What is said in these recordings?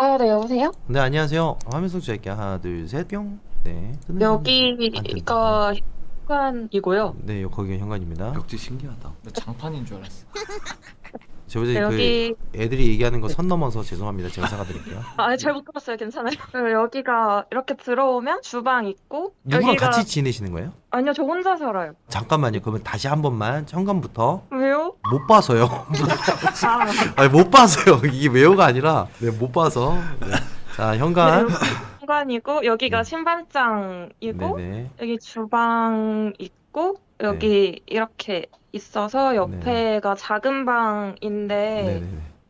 아, 네, 여보세요? 네, 안녕하세요. 화면 송출할게. 하나, 둘, 셋, 뿅. 네, 뜨는 안 뜬다. 여기가 현관이고요. 네, 거기가 현관입니다. 벽지 신기하다. 나 장판인 줄 알았어. 저번에 네, 여기, 애들이 얘기하는 거 선 넘어서 죄송합니다. 제가 사과드릴게요. 잘못 들었어요. 괜찮아요. 그리고 여기가 이렇게 들어오면 주방 있고, 누구랑 여기가, 같이 지내시는 거예요? 아니요, 저 혼자 살아요. 잠깐만요. 그러면 다시 한 번만 현관부터 왜요? 못 봐서요. 아, 아니, 못 봐서요. 이게 왜요가 아니라 네, 못 봐서. 네. 자, 네, 현관. 여기 현관이고, 여기가 네. 신발장이고, 네네. 여기 주방 있고, 네. 여기 이렇게 있어서 네네. 옆에가 작은 방인데, 네네네.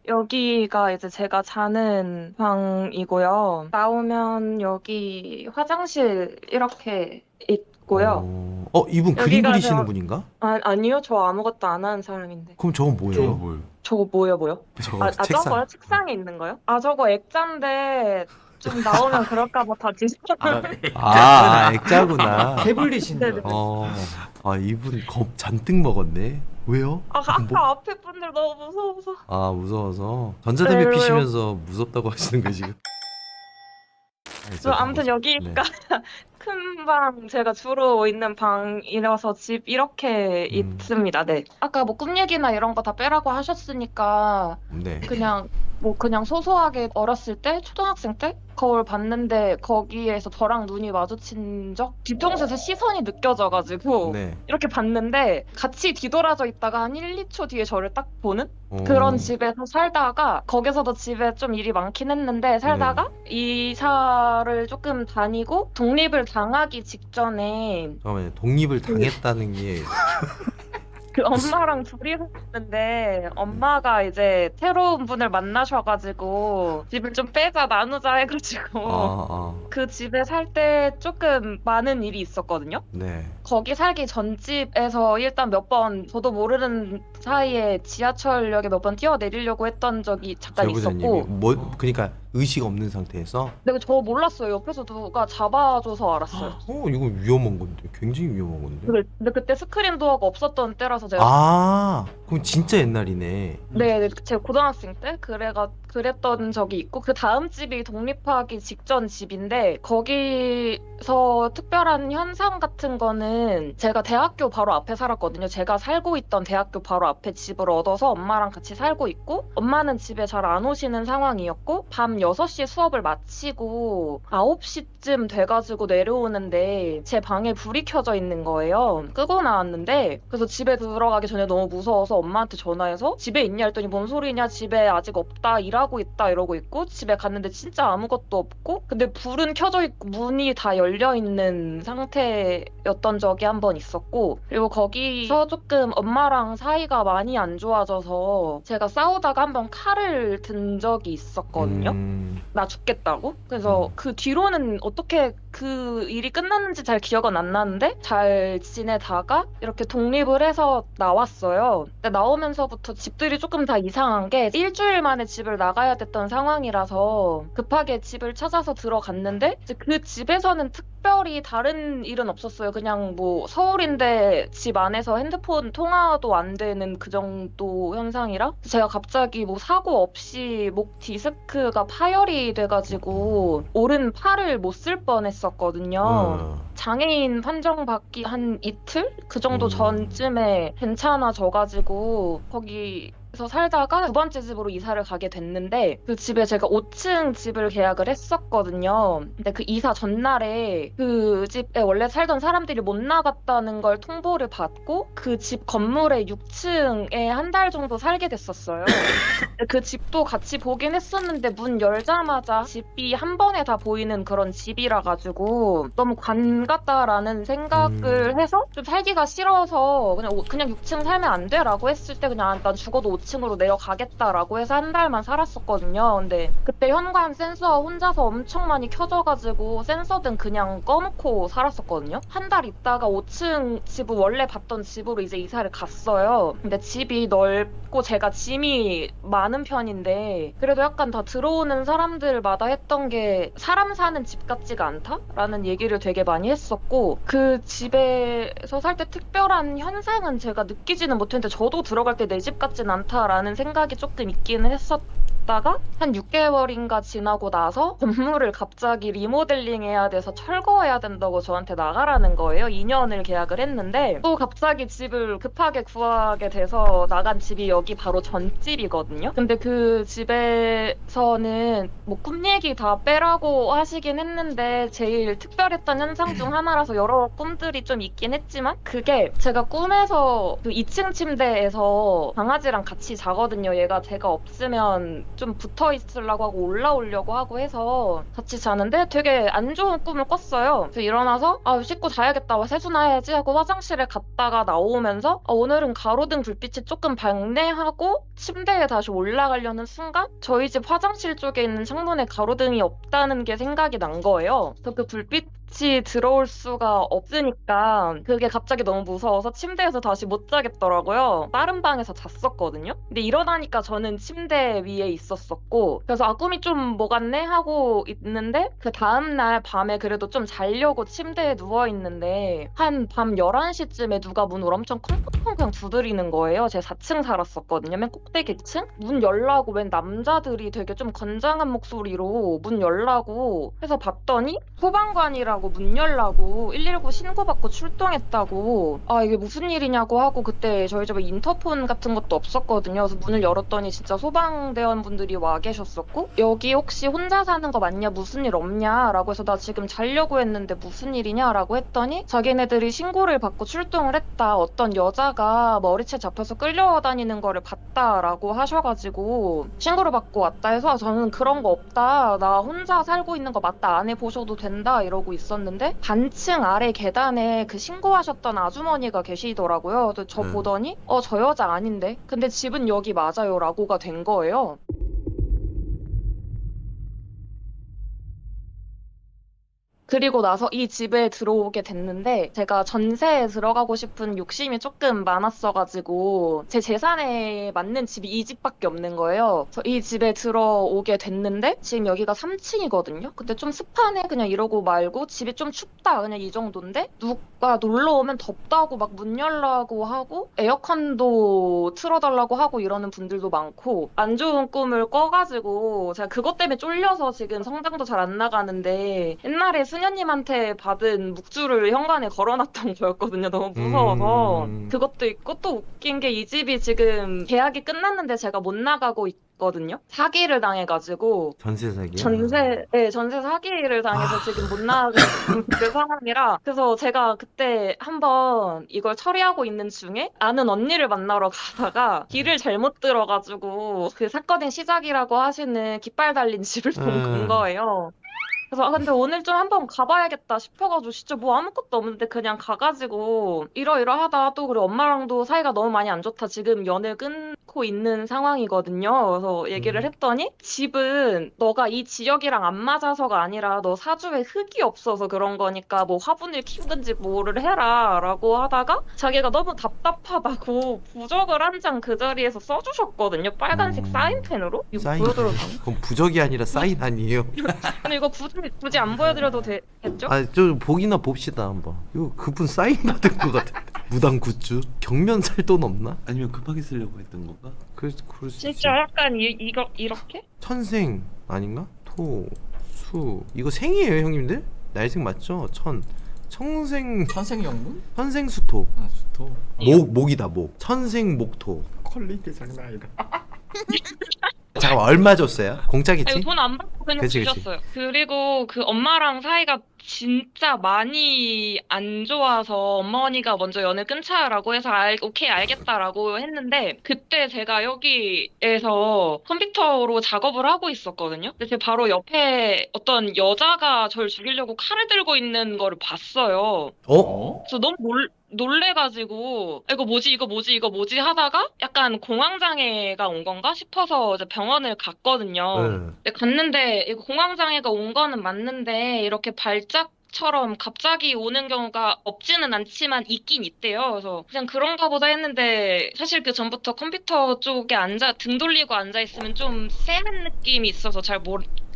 여기가 이제 제가 자는 방이고요. 나오면 여기 화장실 이렇게 있고요. 이분 그림 여기가 그리시는 분인가? 아니요. 저 아무것도 안 하는 사람인데. 그럼 저건 뭐예요? 뭘? 저거 뭐요? 저거 저거요? 책상에 있는 거요? 저거 액자인데 좀 나오면 그럴까 봐 다 뒤집어. 액자구나. 태블릿인데. 네네. 이분 겁 잔뜩 먹었네. 왜요? 아까 뭐- 앞에 분들 너무 무서워서. 무서워서 전자담배 네, 피시면서 무섭다고 하시는 거 지금. 아무튼 여기가 큰 방, 제가 주로 있는 방이라서 집 이렇게 있습니다. 네. 아까 뭐 꿈 얘기나 이런 거 다 빼라고 하셨으니까 네. 그냥 소소하게 어렸을 때, 초등학생 때 거울 봤는데 거기에서 저랑 눈이 마주친 적 뒤통수에서 시선이 느껴져가지고 네. 이렇게 봤는데 같이 뒤돌아져 있다가 한 1, 2초 뒤에 저를 딱 보는 오. 그런 집에서 살다가 거기서도 집에 좀 일이 많긴 했는데 살다가 이사를 조금 다니고 독립을 당하기 직전에 잠깐만요. 독립을 당했다는 게 그 엄마랑 둘이 살았는데 엄마가 이제 새로운 분을 만나셔가지고 집을 좀 빼자 나누자 해가지고 그 집에 살 때 조금 많은 일이 있었거든요. 네. 거기 살기 전 집에서 일단 몇 번 저도 모르는 사이에 지하철역에 몇 번 뛰어내리려고 했던 적이 잠깐 있었고 그러니까 의식 없는 상태에서 근데 저 몰랐어요. 옆에서 누가 잡아줘서 알았어요. 이거 위험한 건데. 굉장히 위험한 건데. 근데 그때 스크린 도어가 없었던 때라서 제가 그럼 진짜 옛날이네. 네, 제가 고등학생 때 그랬던 적이 있고 그 다음 집이 독립하기 직전 집인데 거기서 특별한 현상 같은 거는 제가 대학교 바로 앞에 살았거든요. 제가 살고 있던 대학교 바로 앞에 집을 얻어서 엄마랑 같이 살고 있고 엄마는 집에 잘 안 오시는 상황이었고 밤 6시 수업을 마치고 9시쯤 돼가지고 내려오는데 제 방에 불이 켜져 있는 거예요. 끄고 나왔는데 그래서 집에 들어가기 전에 너무 무서워서 엄마한테 전화해서 집에 있냐 했더니 뭔 소리냐 집에 아직 없다 일하고 있다 이러고 있고 집에 갔는데 진짜 아무것도 없고 근데 불은 켜져 있고 문이 다 열려 있는 상태였던 적이 한 번 있었고 그리고 거기서 조금 엄마랑 사이가 많이 안 좋아져서 제가 싸우다가 한 번 칼을 든 적이 있었거든요. 나 죽겠다고? 그래서 그 뒤로는 어떻게 그 일이 끝났는지 잘 기억은 안 나는데 잘 지내다가 이렇게 독립을 해서 나왔어요. 근데 나오면서부터 집들이 조금 다 이상한 게 일주일 만에 집을 나가야 됐던 상황이라서 급하게 집을 찾아서 들어갔는데 이제 그 집에서는 특별히 다른 일은 없었어요. 그냥 뭐 서울인데 집 안에서 핸드폰 통화도 안 되는 그 정도 현상이라 제가 갑자기 뭐 사고 없이 목 디스크가 파열이 돼가지고 오른 팔을 못 쓸 뻔했었거든요. 장애인 판정 받기 한 이틀? 그 정도 전쯤에 괜찮아져가지고 거기서 살다가 두 번째 집으로 이사를 가게 됐는데 그 집에 제가 5층 집을 계약을 했었거든요. 근데 그 이사 전날에 그 집에 원래 살던 사람들이 못 나갔다는 걸 통보를 받고 그 집 건물의 6층에 한 달 정도 살게 됐었어요. 그 집도 같이 보긴 했었는데 문 열자마자 집이 한 번에 다 보이는 그런 집이라 가지고 너무 관 같다라는 생각을 해서 좀 살기가 싫어서 그냥 6층 살면 안 돼라고 했을 때 그냥 난 죽어도 5층으로 내려가겠다라고 해서 한 달만 살았었거든요. 근데 그때 현관 센서 혼자서 엄청 많이 켜져가지고 센서등 그냥 꺼놓고 살았었거든요. 한 달 있다가 5층 집을 원래 봤던 집으로 이제 이사를 갔어요. 근데 집이 넓고 제가 짐이 많은 편인데 그래도 약간 다 들어오는 사람들마다 했던 게 사람 사는 집 같지가 않다라는 얘기를 되게 많이 했었고 그 집에서 살 때 특별한 현상은 제가 느끼지는 못했는데 저도 들어갈 때 내 집 같진 않다라는 생각이 조금 있기는 했었던 있다가 한 6개월인가 지나고 나서 건물을 갑자기 리모델링 해야 돼서 철거해야 된다고 저한테 나가라는 거예요. 2년을 계약을 했는데 또 갑자기 집을 급하게 구하게 돼서 나간 집이 여기 바로 전집이거든요. 근데 그 집에서는 뭐 꿈 얘기 다 빼라고 하시긴 했는데 제일 특별했던 현상 중 하나라서 여러 꿈들이 좀 있긴 했지만 그게 제가 꿈에서 그 2층 침대에서 강아지랑 같이 자거든요. 얘가 제가 없으면 좀 붙어 있으려고 하고 올라오려고 하고 해서 같이 자는데 되게 안 좋은 꿈을 꿨어요. 그래서 일어나서 씻고 자야겠다. 세수나 해야지 하고 화장실에 갔다가 나오면서 오늘은 가로등 불빛이 조금 밝네 하고 침대에 다시 올라가려는 순간 저희 집 화장실 쪽에 있는 창문에 가로등이 없다는 게 생각이 난 거예요. 그래서 그 불빛이 들어올 수가 없으니까 그게 갑자기 너무 무서워서 침대에서 다시 못 자겠더라고요. 다른 방에서 잤었거든요. 근데 일어나니까 저는 침대 위에 있었었고 그래서 꿈이 좀 뭐 같네 하고 있는데 그 다음날 밤에 그래도 좀 자려고 침대에 누워 있는데 한 밤 11시쯤에 누가 문을 엄청 쾅쾅쾅 두드리는 거예요. 제가 4층 살았었거든요. 맨 꼭대기층. 문 열라고 웬 남자들이 되게 좀 건장한 목소리로 문 열라고 해서 봤더니 소방관이라고 문 열라고 119 신고받고 출동했다고 이게 무슨 일이냐고 하고 그때 저희 집에 인터폰 같은 것도 없었거든요. 그래서 문을 열었더니 진짜 소방대원분들이 와 계셨었고 여기 혹시 혼자 사는 거 맞냐 무슨 일 없냐 라고 해서 나 지금 자려고 했는데 무슨 일이냐 라고 했더니 자기네들이 신고를 받고 출동을 했다. 어떤 여자가 머리채 잡혀서 끌려다니는 거를 봤다라고 하셔가지고 신고를 받고 왔다 해서 저는 그런 거 없다. 나 혼자 살고 있는 거 맞다. 안 해보셔도 된다. 이러고 있었는데 반층 아래 계단에 그 신고하셨던 아주머니가 계시더라고요. 그래서 저 보더니 저 여자 아닌데? 근데 집은 여기 맞아요. 라고가 된 거예요. 그리고 나서 이 집에 들어오게 됐는데 제가 전세에 들어가고 싶은 욕심이 조금 많았어가지고 제 재산에 맞는 집이 이 집밖에 없는 거예요. 그래서 이 집에 들어오게 됐는데 지금 여기가 3층이거든요. 근데 좀 습하네 그냥 이러고 말고 집이 좀 춥다 그냥 이 정도인데 누가 놀러 오면 덥다고 막 문 열라고 하고 에어컨도 틀어달라고 하고 이러는 분들도 많고 안 좋은 꿈을 꿔가지고 제가 그것 때문에 쫄려서 지금 성당도 잘 안 나가는데 옛날에 수녀님한테 받은 묵주를 현관에 걸어놨던 거였거든요. 너무 무서워서. 그것도 있고 또 웃긴 게 이 집이 지금 계약이 끝났는데 제가 못 나가고 있거든요. 사기를 당해가지고 전세 사기야? 전세 사기를 당해서 지금 못 나가고 있는 그 상황이라 그래서 제가 그때 한번 이걸 처리하고 있는 중에 아는 언니를 만나러 가다가 길을 잘못 들어가지고 그 사건의 시작이라고 하시는 깃발 달린 집을 본 거예요. 그래서 근데 오늘 좀 한번 가봐야겠다 싶어가지고 진짜 뭐 아무것도 없는데 그냥 가가지고 이러이러하다 또 그래 엄마랑도 사이가 너무 많이 안 좋다 지금 연을 끊고 있는 상황이거든요. 그래서 얘기를 했더니 집은 너가 이 지역이랑 안 맞아서가 아니라 너 사주에 흙이 없어서 그런 거니까 뭐 화분을 키우든지 뭐를 해라 라고 하다가 자기가 너무 답답하다고 부적을 한 장 그 자리에서 써주셨거든요. 빨간색 사인펜으로. 이거 사인? 보여드려도 그럼 부적이 아니라 사인 아니에요? 근데 이거 굳이 안 보여드려도 되겠죠? 저 보기나 봅시다 한번. 이거 그분 사인 받은 거 같은데. 무당 굿즈? 경면 살 돈 없나? 아니면 급하게 쓰려고 했던 건가? 그럴 수 있지. 진짜 약간 이렇게? 천생 아닌가? 토, 수 이거 생이에요 형님들? 날생 맞죠? 청생 천생연분? 천생수토. 아 수토. 목이다 목. 천생목토. 퀄리티 장난 아니다. 잠깐만 얼마 줬어요? 공짜겠지? 돈 안 받고 그냥 그치. 주셨어요. 그리고 그 엄마랑 사이가 진짜 많이 안 좋아서 어머니가 먼저 연을 끊자라고 해서 오케이 알겠다라고 했는데 그때 제가 여기에서 컴퓨터로 작업을 하고 있었거든요. 근데 제 바로 옆에 어떤 여자가 저를 죽이려고 칼을 들고 있는 거를 봤어요. 그래서 너무 놀래가지고 이거 뭐지 하다가 약간 공황장애가 온 건가 싶어서 이제 병원을 갔거든요. 근데 갔는데 이거 공황장애가 온 거는 맞는데 이렇게 발작처럼 갑자기 오는 경우가 없지는 않지만 있긴 있대요. 그래서 그냥 그런가 보다 했는데 사실 그 전부터 컴퓨터 쪽에 등 돌리고 앉아 있으면 좀 쎄한 느낌이 있어서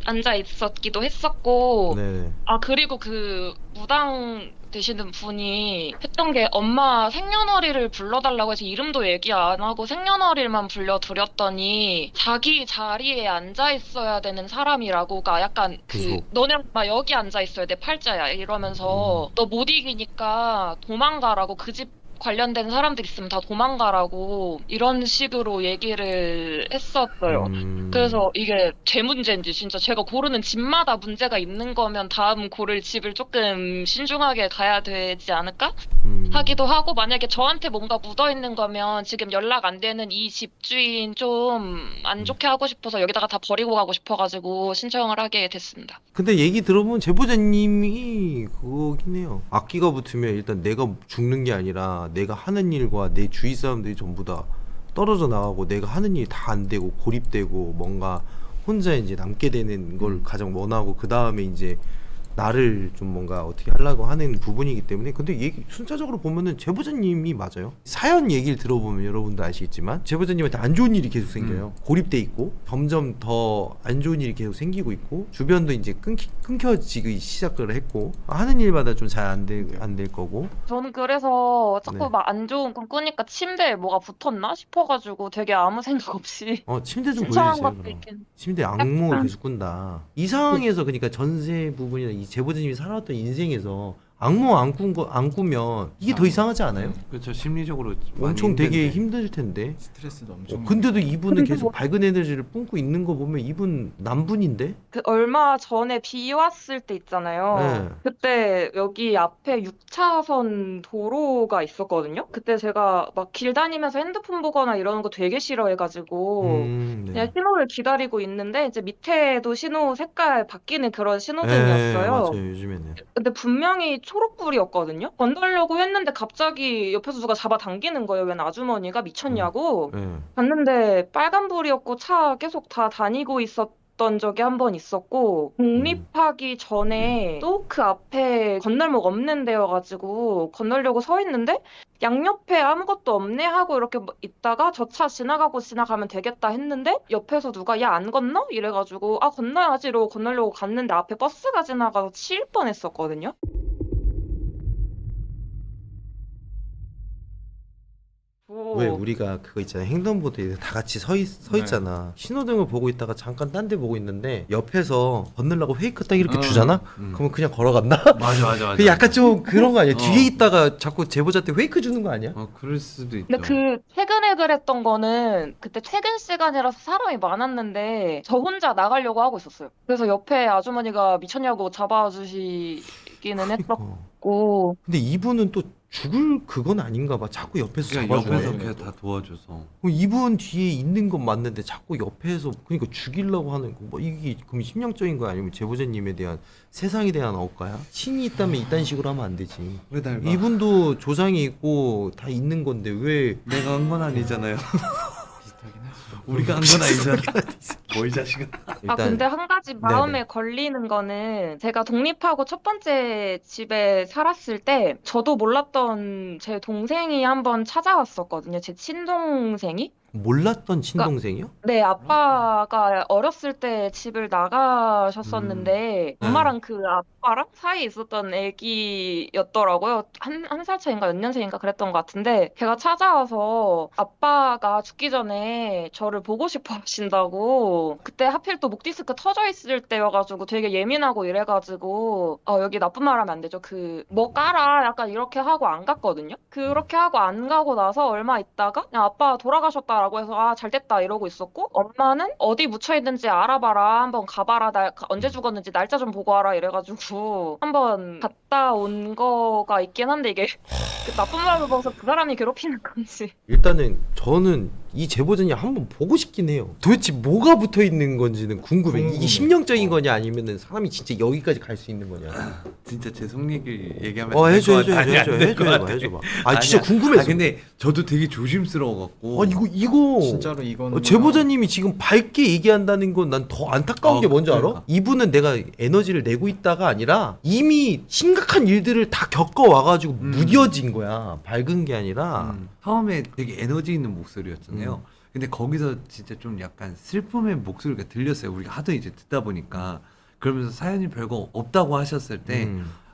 앉아 있었기도 했었고 네네. 그리고 그 무당 되시는 분이 했던 게 엄마 생년월일을 불러달라고 해서 이름도 얘기 안 하고 생년월일만 불러드렸더니 자기 자리에 앉아 있어야 되는 사람이라고가 약간 구속. 너네 막 여기 앉아 있어야 돼 팔자야 이러면서 너 못 이기니까 도망가라고 그 집 관련된 사람들 있으면 다 도망가라고 이런 식으로 얘기를 했었어요. 그래서 이게 제 문제인지 진짜 제가 고르는 집마다 문제가 있는 거면 다음 고를 집을 조금 신중하게 가야 되지 않을까 하기도 하고, 만약에 저한테 뭔가 묻어 있는 거면 지금 연락 안 되는 이 집주인 좀 안 좋게 하고 싶어서 여기다가 다 버리고 가고 싶어가지고 신청을 하게 됐습니다. 근데 얘기 들어보면 제보자님이 그거긴 해요. 악기가 붙으면 일단 내가 죽는 게 아니라 내가 하는 일과 내 주위 사람들이 전부 다 떨어져 나가고 내가 하는 일이 다 안 되고 고립되고 뭔가 혼자 이제 남게 되는 걸 가장 원하고, 그 다음에 이제 나를 좀 뭔가 어떻게 하려고 하는 부분이기 때문에. 근데 얘기 순차적으로 보면은 제보자님이 맞아요. 사연 얘기를 들어보면 여러분도 아시겠지만 제보자님한테 안 좋은 일이 계속 생겨요. 고립돼 있고 점점 더 안 좋은 일이 계속 생기고 있고 주변도 이제 끊겨지기 시작을 했고 하는 일마다 좀 잘 안 될 거고. 저는 그래서 자꾸 네. 막 안 좋은 꿈 꾸니까 침대에 뭐가 붙었나 싶어가지고 되게 아무 생각 없이 침대 좀 신청한 보여주세요. 것도 그럼. 있긴. 침대 악몽을 약간. 계속 꾼다. 이 상황에서 그러니까 전세 부분이나 이 제보자님이 살아왔던 인생에서 악몽 안 꾸면 이게 더 이상하지 않아요? 그렇죠. 심리적으로 엄청 많이 되게 힘든데. 힘들 텐데. 스트레스도 엄청. 근데도 이분은 근데 계속 뭐- 밝은 에너지를 뿜고 있는 거 보면 이분 남분인데? 그 얼마 전에 비 왔을 때 있잖아요. 네. 그때 여기 앞에 6차선 도로가 있었거든요. 그때 제가 막 길 다니면서 핸드폰 보거나 이러는 거 되게 싫어해가지고 네. 그냥 신호를 기다리고 있는데 이제 밑에도 신호 색깔 바뀌는 그런 네, 신호등이었어요. 맞아요. 요즘에는. 근데 분명히 초록불이었거든요. 건너려고 했는데 갑자기 옆에서 누가 잡아당기는 거예요. 웬 아주머니가 미쳤냐고. 네. 봤는데 빨간불이었고 차 계속 다 다니고 있었던 적이 한 번 있었고, 독립하기 전에 또 그 앞에 건널목 없는 데여가지고 건너려고 서 있는데 양옆에 아무것도 없네 하고 이렇게 있다가 저 차 지나가면 되겠다 했는데 옆에서 누가 야 안 건너? 이래가지고 아 건너야지 이러고 건너려고 갔는데 앞에 버스가 지나가서 치일 뻔했었거든요. 왜 우리가 그거 있잖아요. 횡단보도에 다 같이 서 있잖아. 신호등을 보고 있다가 잠깐 딴 데 보고 있는데 옆에서 건너려고 페이크 딱 이렇게 주잖아? 그러면 그냥 걸어간다? 맞아. 그 약간 좀 그런 거 아니야? 어. 뒤에 있다가 자꾸 제보자한테 페이크 주는 거 아니야? 그럴 수도 있죠. 근데 그 최근에 그랬던 거는 그때 퇴근 시간이라서 사람이 많았는데 저 혼자 나가려고 하고 있었어요. 그래서 옆에 아주머니가 미쳤냐고 잡아주시기는 했었고. 근데 이분은 또 죽을 그건 아닌가 봐. 자꾸 옆에서 그냥 잡아주네. 옆에서 그냥 다 도와줘서. 그럼 이분 뒤에 있는 건 맞는데 자꾸 옆에서 그러니까 죽이려고 하는 거. 뭐 이게 그럼 심령적인 거 아니면 제보자님에 대한 세상에 대한 억가야? 신이 있다면 이딴 식으로 하면 안 되지. 왜 날 봐? 이분도 조상이 있고 다 있는 건데 왜 내가 한 건 아니잖아요. 비슷하긴 하죠. 우리가 한 건 아니잖아. 뭐 이 자식아. 아, 근데 한 가지 마음에 네네. 걸리는 거는 제가 독립하고 첫 번째 집에 살았을 때 저도 몰랐던 제 동생이 한번 찾아왔었거든요. 제 친동생이. 몰랐던 친동생이요? 네, 아빠가 어렸을 때 집을 나가셨었는데 엄마랑 그 아빠랑 사이에 있었던 애기였더라고요. 한 살 차인가 몇 년생인가 그랬던 것 같은데 걔가 찾아와서 아빠가 죽기 전에 저를 보고 싶어 하신다고. 그때 하필 또 목 디스크 터져 있을 때여가지고 되게 예민하고 이래가지고 여기 나쁜 말 하면 안 되죠. 그 뭐 깔아 약간 이렇게 하고 안 갔거든요. 그렇게 하고 안 가고 나서 얼마 있다가 그냥 아빠 돌아가셨다라고 해서 아 잘됐다 이러고 있었고, 엄마는 어디 묻혀 있는지 알아봐라, 한번 가봐라, 나 언제 죽었는지 날짜 좀 보고 와라 이래가지고 한번 갔다 온 거가 있긴 한데 이게 그 나쁜 말로 봐서 그 사람이 괴롭히는 건지. 일단은 저는 이 제보자님 한번 보고 싶긴 해요. 도대체 뭐가 붙어 있는 건지는 궁금해. 이게 궁금해. 심령적인 거냐 아니면은 사람이 진짜 여기까지 갈 수 있는 거냐. 진짜 제 속 얘기 얘기하면 해줘. 될것 같아. 아니, 안 될것 같아. 해줘봐. 아 진짜 아니야. 궁금해서. 근데 저도 되게 조심스러워갖고. 이거 진짜로 이거는 제보자님이 지금 밝게 얘기한다는 건 난 더 안타까운 게 뭔지 알아? 그러니까. 이분은 내가 에너지를 내고 있다가 아니라 이미 심각한 일들을 다 겪어 와가지고 무뎌진 거야. 밝은 게 아니라. 처음에 되게 에너지 있는 목소리였잖아요. 근데 거기서 진짜 좀 약간 슬픔의 목소리가 들렸어요. 우리가 하도 이제 듣다 보니까. 그러면서 사연이 별거 없다고 하셨을 때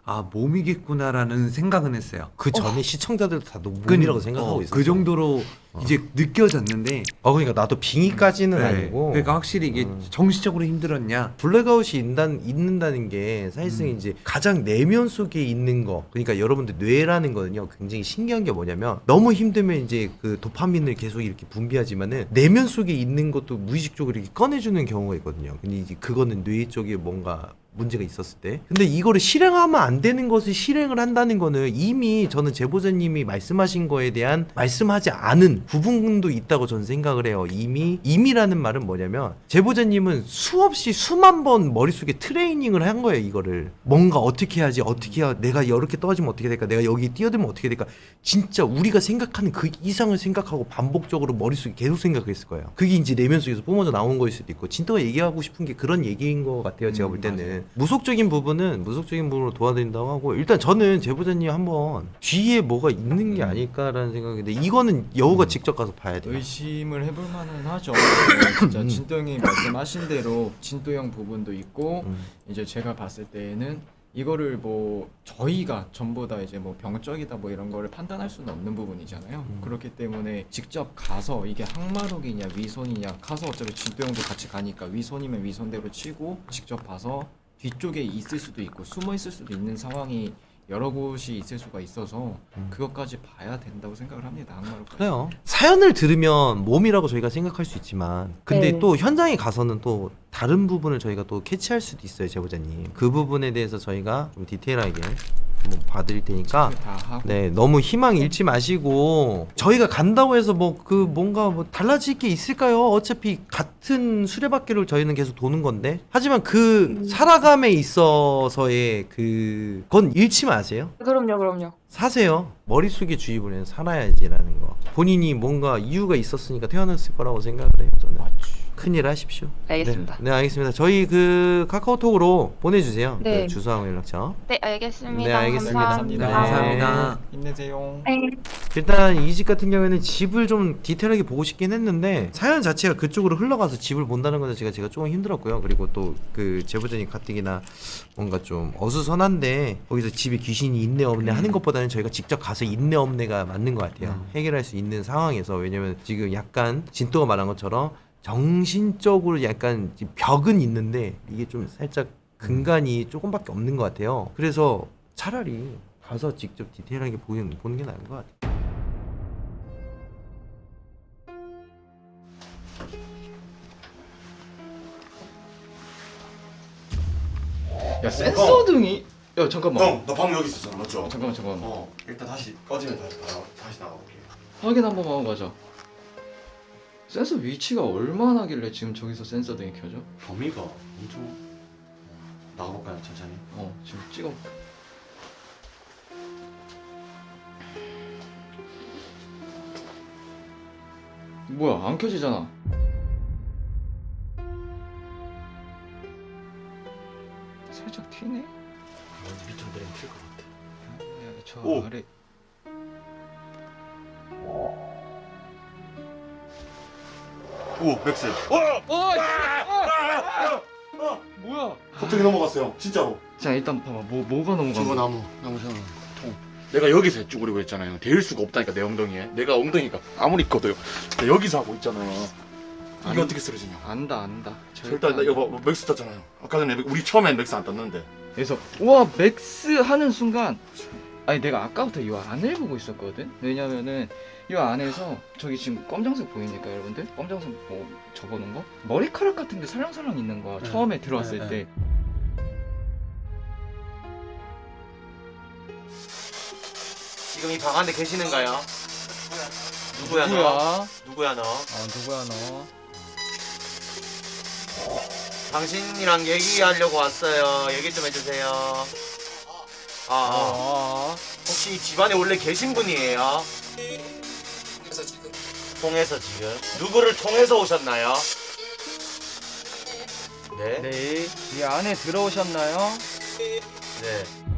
아 몸이겠구나라는 생각은 했어요. 그 전에 시청자들도 다 몸이라고 생각하고 있어요. 그 정도로 이제 느껴졌는데 그러니까 나도 빙의까지는 네. 아니고. 그러니까 확실히 이게 정신적으로 힘들었냐. 블랙아웃이 있는다는 게 사실상 이제 가장 내면 속에 있는 거. 그러니까 여러분들 뇌라는 거는요 굉장히 신기한 게 뭐냐면 너무 힘들면 이제 그 도파민을 계속 이렇게 분비하지만은 내면 속에 있는 것도 무의식적으로 이렇게 꺼내주는 경우가 있거든요. 근데 이제 그거는 뇌 쪽에 뭔가 문제가 있었을 때. 근데 이거를 실행하면 안 되는 것을 실행을 한다는 거는 이미 저는 제보자님이 말씀하신 거에 대한 말씀하지 않은 부분도 있다고 저는 생각을 해요. 이미라는 말은 뭐냐면 제보자님은 수없이 수만 번 머릿속에 트레이닝을 한 거예요. 이거를 뭔가 어떻게 해야지, 어떻게 해야, 내가 이렇게 떨어지면 어떻게 될까, 내가 여기 뛰어들면 어떻게 될까. 진짜 우리가 생각하는 그 이상을 생각하고 반복적으로 머릿속에 계속 생각했을 거예요. 그게 이제 내면 속에서 뿜어져 나온 거일 수도 있고, 진또가 얘기하고 싶은 게 그런 얘기인 것 같아요. 제가 볼 때는. 맞아요. 무속적인 부분으로 도와드린다고 하고, 일단 저는 제보자님 한번 뒤에 뭐가 있는 게 아닐까라는 생각인데, 이거는 여우가 직접 가서 봐야 돼요. 의심을 해볼 만은 하죠. 진짜 진도 형이 말씀하신 대로 진도 형 부분도 있고 이제 제가 봤을 때에는 이거를 뭐 저희가 전부 다 이제 뭐 병적이다 뭐 이런 거를 판단할 수는 없는 부분이잖아요. 그렇기 때문에 직접 가서 이게 항마록이냐 위손이냐 가서 어차피 진도 형도 같이 가니까 위손이면 위손대로 치고 직접 봐서 뒤쪽에 있을 수도 있고 숨어 있을 수도 있는 상황이 여러 곳이 있을 수가 있어서 그것까지 봐야 된다고 생각을 합니다. 항마록까지. 그래요. 사연을 들으면 몸이라고 저희가 생각할 수 있지만, 근데 네. 또 현장에 가서는 또 다른 부분을 저희가 또 캐치할 수도 있어요, 제보자님. 그 부분에 대해서 저희가 좀 디테일하게 한번 봐드릴 테니까, 다 하고 네, 너무 희망 잃지 마시고, 저희가 간다고 해서 뭐 그 뭔가 뭐 달라질 게 있을까요? 어차피 같은 수레바퀴를 저희는 계속 도는 건데. 하지만 그 살아감에 있어서의 그건 잃지 마세요. 그럼요. 사세요. 머릿속에 주입을 해서 살아야지라는 거. 본인이 뭔가 이유가 있었으니까 태어났을 거라고 생각을 해요, 저는. 맞지. 큰일 하십시오. 알겠습니다. 네, 알겠습니다. 저희 그 카카오톡으로 보내주세요. 네. 그 주소하고 연락처. 네, 알겠습니다. 네, 알겠습니다. 감사합니다. 감사합니다. 힘내세요. 네. 일단 이 집 같은 경우에는 집을 좀 디테일하게 보고 싶긴 했는데 사연 자체가 그쪽으로 흘러가서 집을 본다는 건 제가 조금 힘들었고요. 그리고 또 그 제보자님 가뜩이나 뭔가 좀 어수선한데 거기서 집에 귀신이 있네 없네 하는 것보다는 저희가 직접 가서 있네 없네가 맞는 것 같아요. 해결할 수 있는 상황에서. 왜냐면 지금 약간 진또가 말한 것처럼 정신적으로 약간 벽은 있는데 이게 좀 살짝 근간이 조금밖에 없는 것 같아요. 그래서 차라리 가서 직접 디테일하게 보는 게 나은 것 같아요. 야 센서 등이 야 잠깐만 형, 너 방금 여기 있었잖아, 맞죠? 잠깐만 일단 다시 꺼지면 다시 나가볼게. 확인 한번 하고 가자. 센서 위치가 얼마나 하길래 지금 저기서 센서 등이 켜져? 범위가 엄청 나가볼까요, 천천히? 지금 찍어. 뭐야 안 켜지잖아. 살짝 튀네? 밑으로 내리면 튈것 같아. 저 오. 아래 오, 맥스. 뭐야? 갑자기 넘어갔어요, 진짜로. 자 일단 봐봐 뭐가 넘어간 저거 거야? 나무 세워 통. 내가 여기서 해쭈그리고 있잖아요. 대일 수가 없다니까 내 엉덩이에. 내가 엉덩이가 아무리 커도요. 나 여기서 하고 있잖아요. 이게 아니, 어떻게 쓰러지냐? 안다 일단 나 이거 봐, 맥스 떴잖아요. 아까 전에 우리 처음엔 맥스 안 떴는데. 그래서 와 맥스 하는 순간 아니 내가 아까부터 이 안을 보고 있었거든. 왜냐면은 이 안에서 저기 지금 검정색 보이니까 여러분들 검정색 뭐 적어놓은 거 머리카락 같은 게 살랑살랑 있는 거야. 네. 처음에 들어왔을 네, 때. 지금 이 방 안에 계시는가요? 누구야 너? 누구야? 누구야 너? 누구야 너? 당신이랑 얘기하려고 왔어요. 얘기 좀 해주세요. 혹시 이 집안에 원래 계신 분이에요? 통해서 지금 누구를 통해서 오셨나요? 네? 네. 이 안에 들어오셨나요? 네.